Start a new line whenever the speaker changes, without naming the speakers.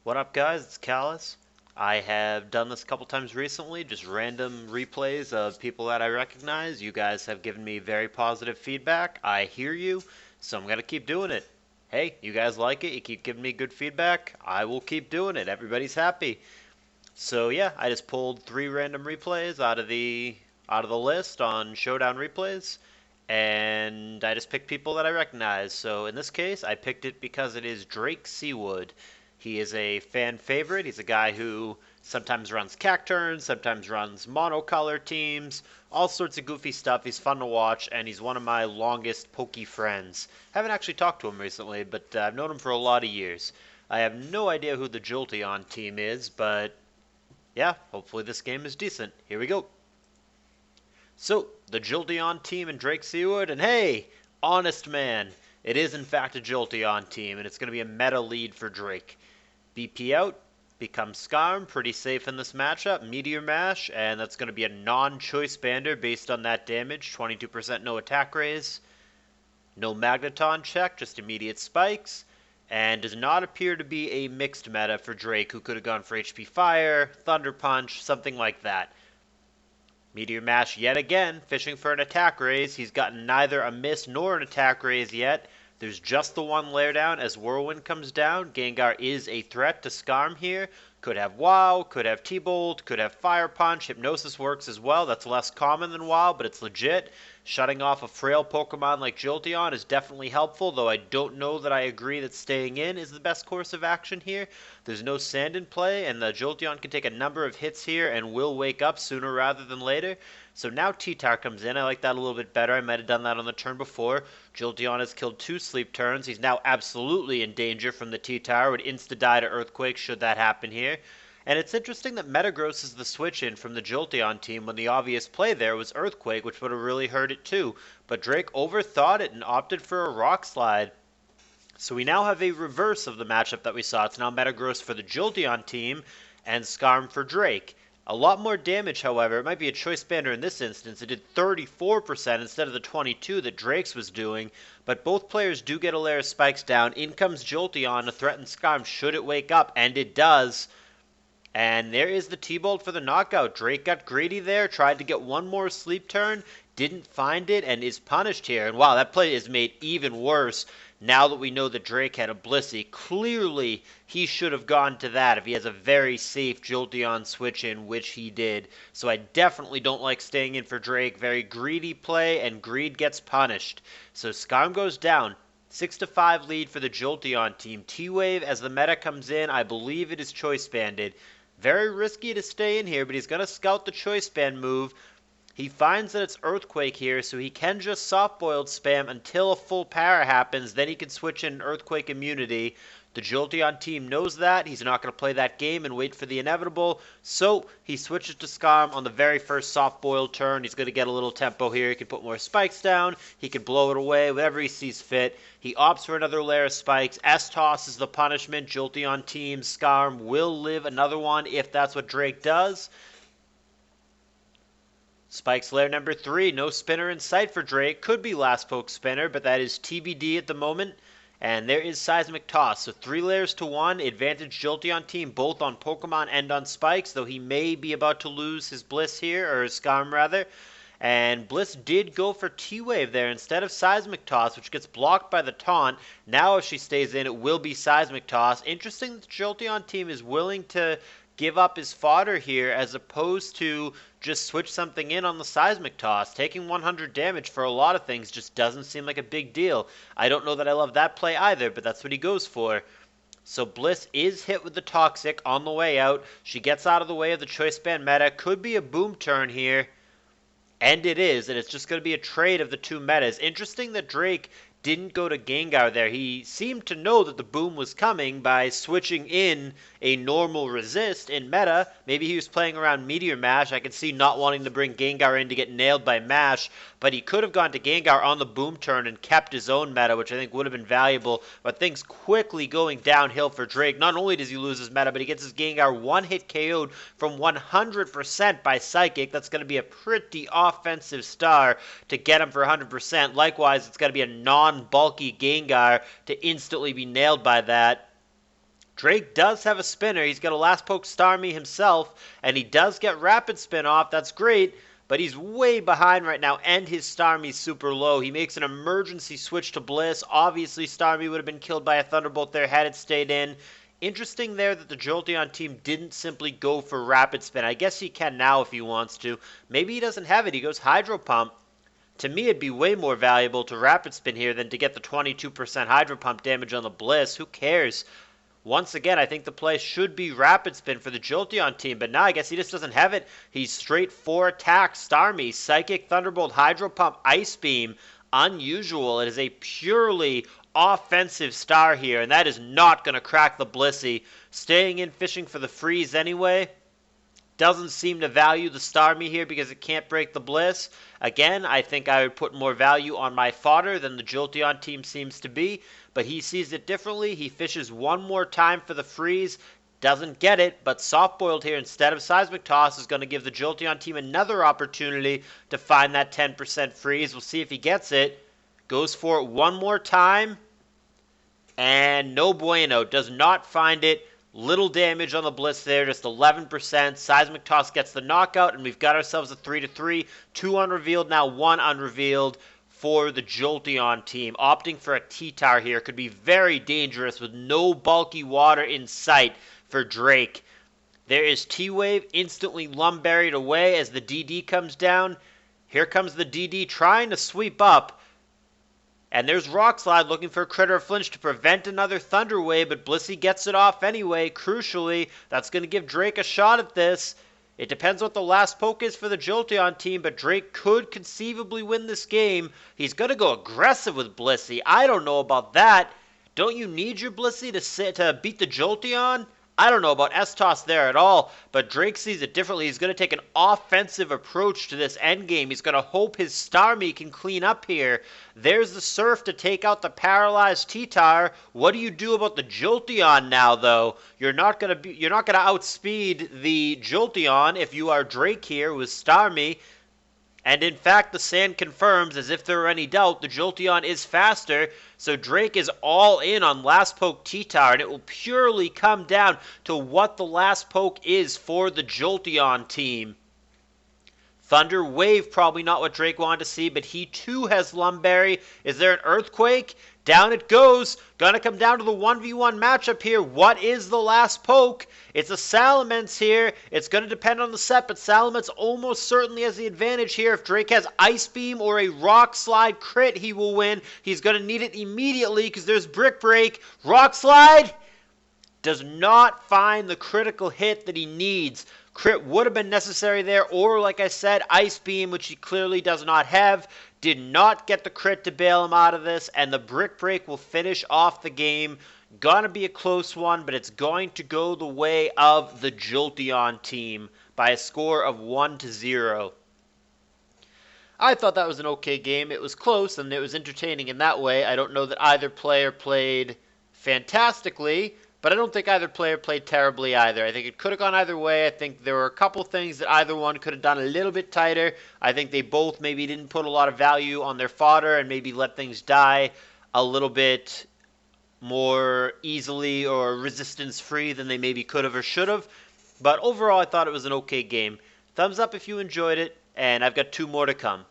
What up, guys? It's Callus. I have done this a couple times recently, just random replays of people that I recognize. You guys have given me very positive feedback. I hear you, so I'm going to keep doing it. Hey, you guys like it? You keep giving me good feedback? I will keep doing it. Everybody's happy. So yeah, I just pulled 3 random replays out of the list on Showdown Replays, and I just picked people that I recognize. So in this case, I picked it because it is Drake Seawood. He is a fan favorite. He's a guy who sometimes runs Cacturns, sometimes runs monocolor teams, all sorts of goofy stuff. He's fun to watch, and he's one of my longest pokey friends. Haven't actually talked to him recently, but I've known him for a lot of years. I have no idea who the Jolteon team is, but yeah, hopefully this game is decent. Here we go. So, the Jolteon team and Drake Seawood, and hey, honest man, it is in fact a Jolteon team, and it's going to be a meta lead for Drake. BP out, becomes Skarm, pretty safe in this matchup, Meteor Mash, and that's going to be a non-choice bander based on that damage, 22% no attack raise. No Magneton check, just immediate spikes, and does not appear to be a mixed meta for Drake, who could have gone for HP Fire, Thunder Punch, something like that. Meteor Mash yet again, fishing for an attack raise. He's gotten neither a miss nor an attack raise yet. There's just the one lair down as Whirlwind comes down. Gengar is a threat to Skarm here. Could have WoW, could have T-Bolt, could have Fire Punch. Hypnosis works as well. That's less common than WoW, but it's legit. Shutting off a frail Pokemon like Jolteon is definitely helpful, though I don't know that I agree that staying in is the best course of action here. There's no sand in play, and the Jolteon can take a number of hits here and will wake up sooner rather than later. So now T-Tar comes in. I like that a little bit better. I might have done that on the turn before. Jolteon has killed 2 sleep turns. He's now absolutely in danger from the T-Tar. Would insta-die to Earthquake should that happen here. And it's interesting that Metagross is the switch-in from the Jolteon team when the obvious play there was Earthquake, which would have really hurt it too. But Drake overthought it and opted for a Rock Slide. So we now have a reverse of the matchup that we saw. It's now Metagross for the Jolteon team and Skarm for Drake. A lot more damage, however. It might be a choice banner in this instance. It did 34% instead of the 22% that Drake's was doing. But both players do get a layer of spikes down. In comes Jolteon to threaten Skarm should it wake up, and it does. And there is the T-Bolt for the knockout. Drake got greedy there, tried to get one more sleep turn, didn't find it, and is punished here. And wow, that play is made even worse now that we know that Drake had a Blissey. Clearly, he should have gone to that if he has a very safe Jolteon switch-in, which he did. So I definitely don't like staying in for Drake. Very greedy play, and greed gets punished. So Skarm goes down. 6-5 lead for the Jolteon team. T-Wave, as the meta comes in, I believe it is choice banded. Very risky to stay in here, but he's going to scout the choice band move. He finds that it's Earthquake here, so he can just soft-boiled spam until a full para happens. Then he can switch in Earthquake immunity. The Jolteon team knows that. He's not going to play that game and wait for the inevitable. So he switches to Skarm on the very first soft-boiled turn. He's going to get a little tempo here. He can put more spikes down. He can blow it away, whatever he sees fit. He opts for another layer of spikes. S-Toss is the punishment. Jolteon team, Skarm will live another one if that's what Drake does. Spikes layer number 3. No spinner in sight for Drake. Could be last poke spinner, but that is TBD at the moment. And there is Seismic Toss. So 3 layers to 1. Advantage Jolteon team both on Pokemon and on spikes, though he may be about to lose his Bliss here, or his Skarm rather. And Bliss did go for T-Wave there instead of Seismic Toss, which gets blocked by the taunt. Now if she stays in, it will be Seismic Toss. Interesting that the Jolteon team is willing to give up his fodder here as opposed to just switch something in on the Seismic Toss. Taking 100 damage for a lot of things just doesn't seem like a big deal. I don't know that I love that play either, but that's what he goes for. So Bliss is hit with the Toxic on the way out. She gets out of the way of the Choice Band meta. Could be a boom turn here. And it is, and it's just going to be a trade of the 2 metas. Interesting that Drake didn't go to Gengar there. He seemed to know that the boom was coming by switching in a normal resist in meta. Maybe he was playing around Meteor Mash. I can see not wanting to bring Gengar in to get nailed by Mash, but he could have gone to Gengar on the boom turn and kept his own meta, which I think would have been valuable. But things quickly going downhill for Drake. Not only does he lose his meta, but he gets his Gengar one-hit KO'd from 100% by Psychic. That's going to be a pretty offensive star to get him for 100%. Likewise, it's going to be a non-bulky Gengar to instantly be nailed by that. Drake does have a spinner. He's got a last poke Starmie himself, and he does get rapid spin off. That's great, but he's way behind right now, and his Starmie's super low. He makes an emergency switch to Bliss. Obviously, Starmie would have been killed by a Thunderbolt there had it stayed in. Interesting there that the Jolteon team didn't simply go for rapid spin. I guess he can now if he wants to. Maybe he doesn't have it. He goes Hydro Pump. To me, it'd be way more valuable to rapid spin here than to get the 22% Hydro Pump damage on the Bliss. Who cares? Once again, I think the play should be rapid spin for the Jolteon team, but now I guess he just doesn't have it. He's straight 4 attacks, Starmie, Psychic, Thunderbolt, Hydro Pump, Ice Beam. Unusual. It is a purely offensive star here, and that is not going to crack the Blissey. Staying in, fishing for the freeze anyway. Doesn't seem to value the Starmie here because it can't break the Bliss. Again, I think I would put more value on my fodder than the Jolteon team seems to be, but he sees it differently. He fishes one more time for the freeze, doesn't get it, but Soft-Boiled here instead of Seismic Toss is going to give the Jolteon team another opportunity to find that 10% freeze. We'll see if he gets it. Goes for it one more time, and no bueno. Does not find it. Little damage on the Bliss there, just 11%. Seismic Toss gets the knockout, and we've got ourselves a 3-3. 2 unrevealed, now 1 unrevealed for the Jolteon team. Opting for a T-Tar here could be very dangerous with no bulky water in sight for Drake. There is T-Wave instantly lumberied away as the DD comes down. Here comes the DD trying to sweep up. And there's Rock Slide looking for a Critter Flinch to prevent another Thunder Wave, but Blissey gets it off anyway. Crucially, that's going to give Drake a shot at this. It depends what the last poke is for the Jolteon team, but Drake could conceivably win this game. He's going to go aggressive with Blissey. I don't know about that. Don't you need your Blissey to beat the Jolteon? I don't know about S-Toss there at all, but Drake sees it differently. He's going to take an offensive approach to this endgame. He's going to hope his Starmie can clean up here. There's the Surf to take out the paralyzed T-Tar. What do you do about the Jolteon now, though? You're not going to outspeed the Jolteon if you are Drake here with Starmie. And in fact, the sand confirms, as if there were any doubt, the Jolteon is faster. So Drake is all in on last poke T-Tar, and it will purely come down to what the last poke is for the Jolteon team. Thunder Wave, probably not what Drake wanted to see, but he too has Lumberry. Is there an Earthquake? Down it goes. Gonna come down to the 1v1 matchup here. What is the last poke? It's a Salamence here. It's gonna depend on the set, but Salamence almost certainly has the advantage here. If Drake has Ice Beam or a Rock Slide crit, he will win. He's gonna need it immediately because there's Brick Break. Rock Slide does not find the critical hit that he needs. Crit would have been necessary there, or like I said, Ice Beam, which he clearly does not have. Did not get the crit to bail him out of this, and the Brick Break will finish off the game. Gonna be a close one, but it's going to go the way of the Jolteon team by a score of 1-0. I thought that was an okay game. It was close, and it was entertaining in that way. I don't know that either player played fantastically, but I don't think either player played terribly either. I think it could have gone either way. I think there were a couple things that either one could have done a little bit tighter. I think they both maybe didn't put a lot of value on their fodder and maybe let things die a little bit more easily or resistance-free than they maybe could have or should have. But overall, I thought it was an okay game. Thumbs up if you enjoyed it, and I've got 2 more to come.